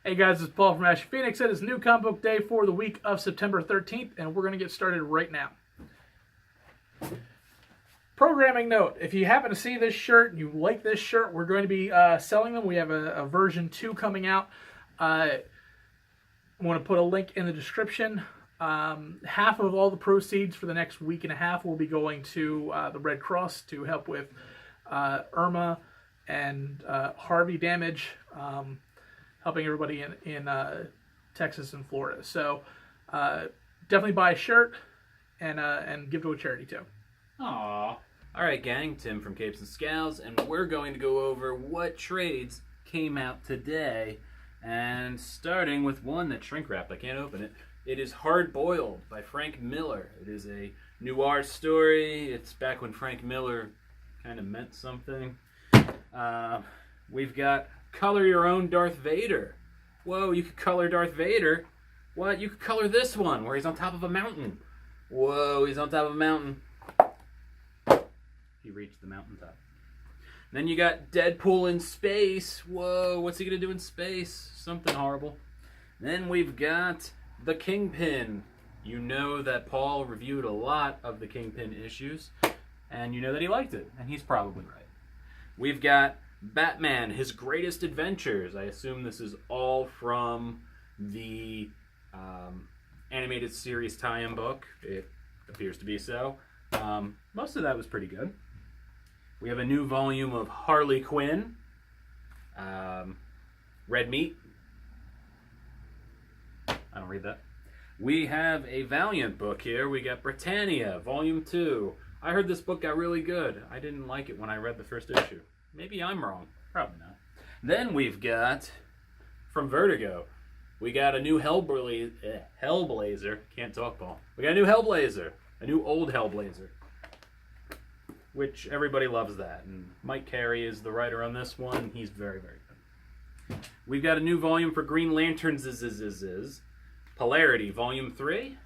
Hey guys, it's Paul from Ashen. It is new comic book day for the week of September 13th, and we're going to get started right now. Programming note, if you happen to see this shirt and you like this shirt, we're going to be selling them. We have a version 2 coming out. I want to put a link in the description. Half of all the proceeds for the next week and a half will be going to the Red Cross to help with Irma and Harvey damage. Helping everybody in Texas and Florida. So definitely buy a shirt and give to a charity too. Aww. Alright gang, Tim from Capes and Scowls, and we're going to go over what trades came out today. And starting with one that's shrink wrapped, I can't open it. It is Hard Boiled by Frank Miller. It is a noir story. It's back when Frank Miller kind of meant something. We've got Color Your Own Darth Vader. Whoa, you could color Darth Vader? What? You could color this one where he's on top of a mountain. Whoa, he's on top of a mountain. He reached the mountaintop. Then you got Deadpool in space. Whoa, what's he gonna do in space? Something horrible. Then we've got The Kingpin. You know that Paul reviewed a lot of the Kingpin issues, and you know that he liked it, and he's probably right. We've got Batman, His Greatest Adventures. I assume this is all from the animated series tie-in book. It appears to be so. Most of that was pretty good. We have a new volume of Harley Quinn. Red Meat. I don't read that. We have a Valiant book here. We got Britannia, Volume 2. I heard this book got really good. I didn't like it when I read the first issue. Maybe I'm wrong. Probably not. Then we've got, from Vertigo, we got a new Hellblazer. Can't talk, Paul. We got a new Hellblazer. A new old Hellblazer. Which everybody loves that. And Mike Carey is the writer on this one. He's very, very good. We've got a new volume for Green Lanterns. Polarity, Volume 3.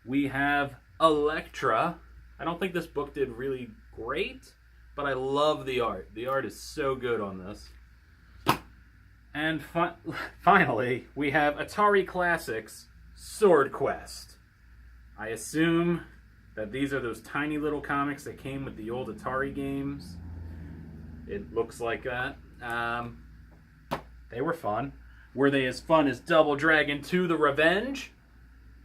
We have Elektra. I don't think this book did really great, but I love the art. The art is so good on this. And finally, we have Atari Classics Sword Quest. I assume that these are those tiny little comics that came with the old Atari games. It looks like that. They were fun. Were they as fun as Double Dragon 2 The Revenge?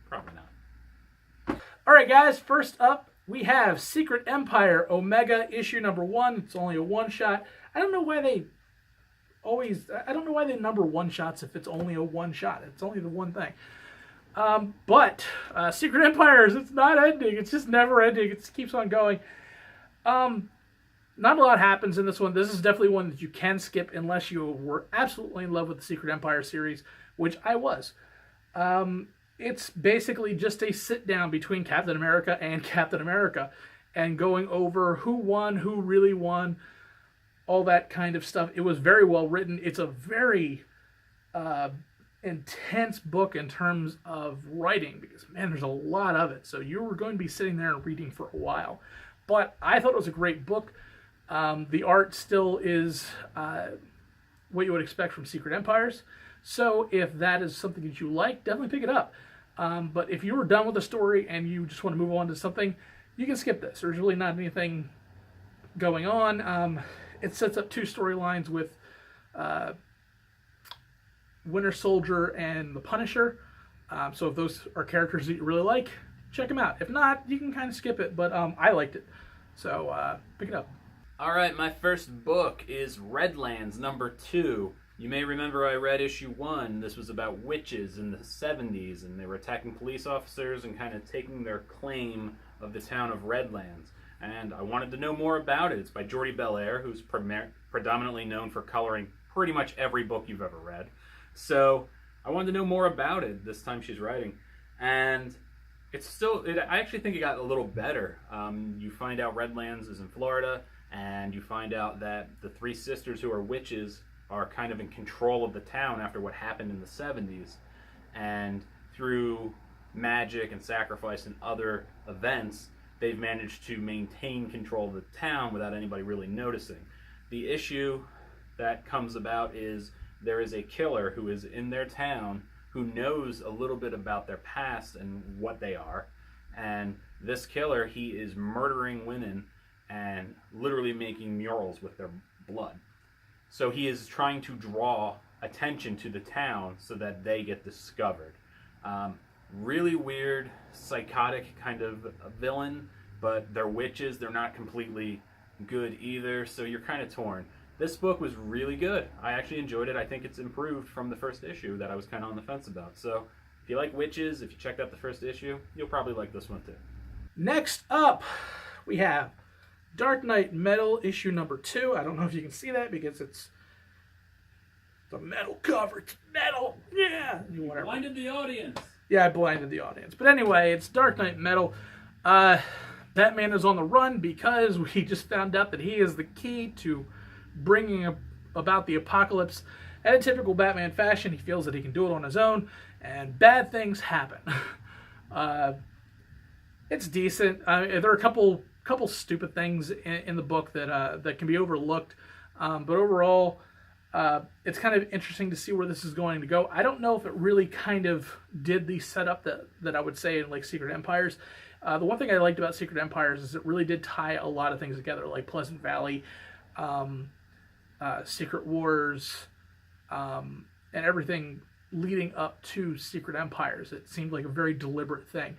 Probably not. Alright guys, first up we have Secret Empire Omega issue number 1. It's only a one-shot. I don't know why they number one-shots if it's only a one-shot. It's only the one thing. But Secret Empires, it's not ending. It's just never ending. It keeps on going. Not a lot happens in this one. This is definitely one that you can skip unless you were absolutely in love with the Secret Empire series, which I was. It's basically just a sit-down between Captain America and Captain America and going over who won, who really won, all that kind of stuff. It was very well written. It's a very intense book in terms of writing because, man, there's a lot of it. So you were going to be sitting there and reading for a while. But I thought it was a great book. The art still is what you would expect from Secret Empires. So if that is something that you like, definitely pick it up. But if you were done with the story and you just want to move on to something, you can skip this. There's really not anything going on. It sets up 2 storylines with Winter Soldier and the Punisher. So if those are characters that you really like, check them out. If not, you can kind of skip it, but I liked it. So pick it up. Alright, my first book is Redlands, number 2. You may remember I read issue 1. This was about witches in the 70s, and they were attacking police officers and kind of taking their claim of the town of Redlands. And I wanted to know more about it. It's by Jordi Belair, who's predominantly known for coloring pretty much every book you've ever read. So I wanted to know more about it this time she's writing. And I actually think it got a little better. You find out Redlands is in Florida, and you find out that the 3 sisters who are witches are kind of in control of the town after what happened in the 70s. And through magic and sacrifice and other events, they've managed to maintain control of the town without anybody really noticing. The issue that comes about is there is a killer who is in their town who knows a little bit about their past and what they are. And this killer, he is murdering women and literally making murals with their blood. So he is trying to draw attention to the town so that they get discovered. Really weird, psychotic kind of villain, but they're witches. They're not completely good either, so you're kind of torn. This book was really good. I actually enjoyed it. I think it's improved from the first issue that I was kind of on the fence about. So if you like witches, if you checked out the first issue, you'll probably like this one too. Next up, we have Dark Knight Metal issue number 2. I don't know if you can see that because it's the metal cover. It's metal. Yeah. Whatever. Blinded the audience. Yeah, I blinded the audience. But anyway, it's Dark Knight Metal. Batman is on the run because we just found out that he is the key to bringing about the apocalypse. In a typical Batman fashion, he feels that he can do it on his own, and bad things happen. It's decent. There are a couple stupid things in the book that can be overlooked, but overall, it's kind of interesting to see where this is going to go. I don't know if it really kind of did the setup that I would say in like Secret Empires. The one thing I liked about Secret Empires is it really did tie a lot of things together, like Pleasant Valley, Secret Wars, and everything leading up to Secret Empires. It seemed like a very deliberate thing.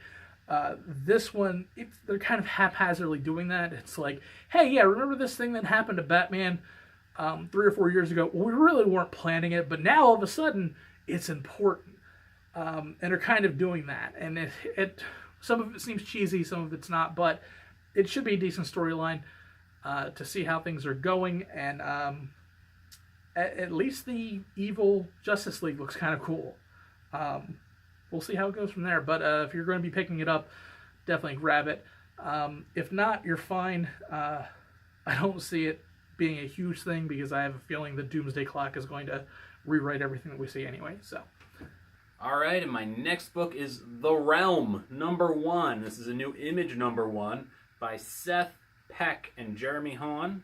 This one, they're kind of haphazardly doing that. It's like, hey, yeah, remember this thing that happened to Batman 3 or 4 years ago? Well, we really weren't planning it, but now all of a sudden it's important. And they're kind of doing that. And it some of it seems cheesy, some of it's not, but it should be a decent storyline to see how things are going. And at least the evil Justice League looks kind of cool. We'll see how it goes from there. But if you're going to be picking it up, definitely grab it. If not, you're fine. I don't see it being a huge thing because I have a feeling the Doomsday Clock is going to rewrite everything that we see anyway. So, all right, and my next book is The Realm, number 1. This is a new Image number 1 by Seth Peck and Jeremy Hawn.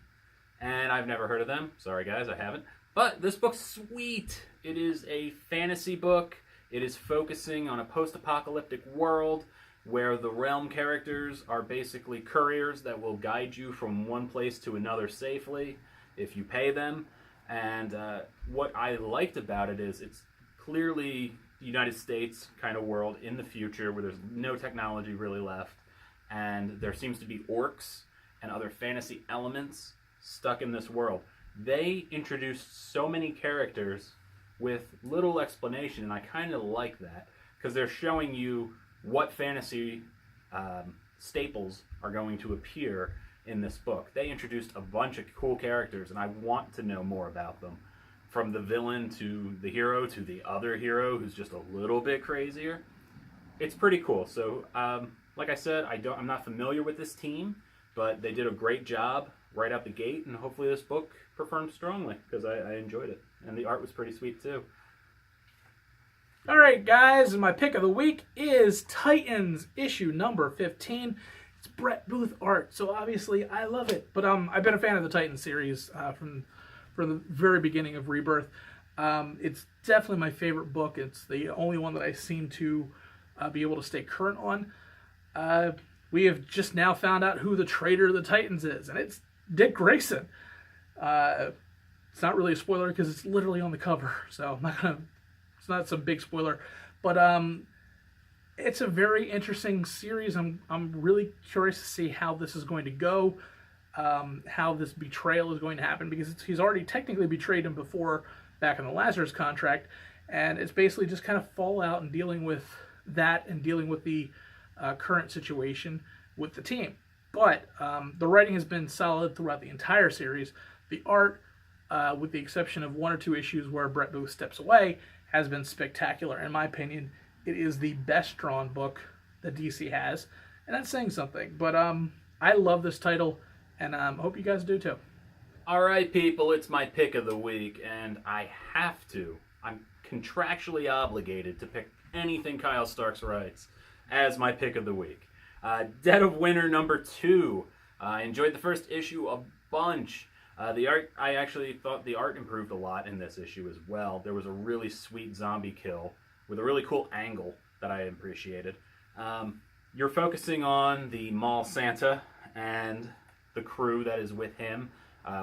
And I've never heard of them. Sorry, guys, I haven't. But this book's sweet. It is a fantasy book. It is focusing on a post-apocalyptic world where the Realm characters are basically couriers that will guide you from one place to another safely if you pay them. And what I liked about it is it's clearly the United States kind of world in the future where there's no technology really left. And there seems to be orcs and other fantasy elements stuck in this world. They introduced so many characters with little explanation, and I kind of like that because they're showing you what fantasy staples are going to appear in this book. They introduced a bunch of cool characters, and I want to know more about them. From the villain to the hero to the other hero who's just a little bit crazier. It's pretty cool. So, like I said, I'm not familiar with this team, but they did a great job right out the gate, and hopefully this book performed strongly because I enjoyed it. And the art was pretty sweet too. all right, guys, and my pick of the week is Titans issue number 15. It's Brett Booth art, so obviously I love it. But I've been a fan of the Titans series from the very beginning of Rebirth. It's definitely my favorite book. It's the only one that I seem to be able to stay current on. We have just now found out who the traitor of the Titans is, and it's Dick Grayson. It's not really a spoiler because it's literally on the cover, so it's not some big spoiler. But it's a very interesting series. I'm really curious to see how this is going to go, how this betrayal is going to happen, because he's already technically betrayed him before back in the Lazarus contract, and it's basically just kind of fallout and dealing with that and dealing with the current situation with the team. But the writing has been solid throughout the entire series. The art, with the exception of 1 or 2 issues where Brett Booth steps away, has been spectacular. In my opinion, it is the best drawn book that DC has, and that's saying something. But I love this title, and hope you guys do too. All right, people, it's my pick of the week, and I'm contractually obligated to pick anything Kyle Starks writes as my pick of the week. Dead of Winter number 2. I enjoyed the first issue a bunch. The art, I actually thought the art improved a lot in this issue as well. There was a really sweet zombie kill with a really cool angle that I appreciated. You're focusing on the mall Santa and the crew that is with him,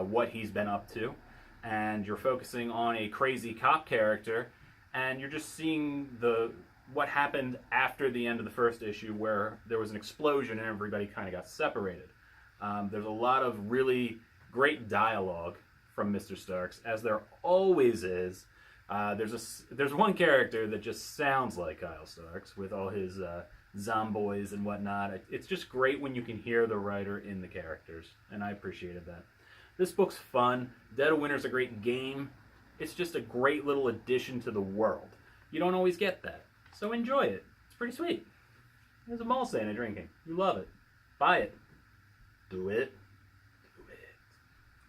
what he's been up to, and you're focusing on a crazy cop character, and you're just seeing what happened after the end of the first issue, where there was an explosion and everybody kind of got separated. There's a lot of really great dialogue from Mr. Starks, as there always is. There's one character that just sounds like Kyle Starks with all his zomboys and whatnot. It's just great when you can hear the writer in the characters, and I appreciated that. This book's fun. Dead of Winter's a great game. It's just a great little addition to the world. You don't always get that, so enjoy it. It's pretty sweet. There's a mall Santa drinking. You love it. Buy it. Do it.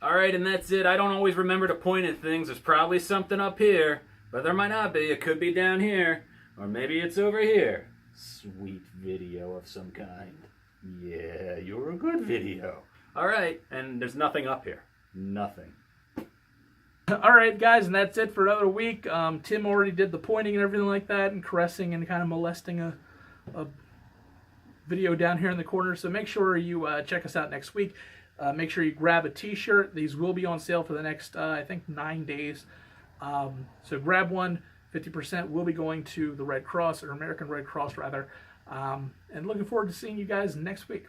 Alright, and that's it. I don't always remember to point at things. There's probably something up here, but there might not be. It could be down here, or maybe it's over here. Sweet video of some kind. Yeah, you're a good video. Alright, and there's nothing up here. Nothing. Alright, guys, and that's it for another week. Tim already did the pointing and everything like that, and caressing and kind of molesting a video down here in the corner. So make sure you check us out next week. Make sure you grab a t-shirt. These will be on sale for the next, I think, 9 days. So grab one. 50% will be going to the Red Cross, or American Red Cross, rather. And looking forward to seeing you guys next week.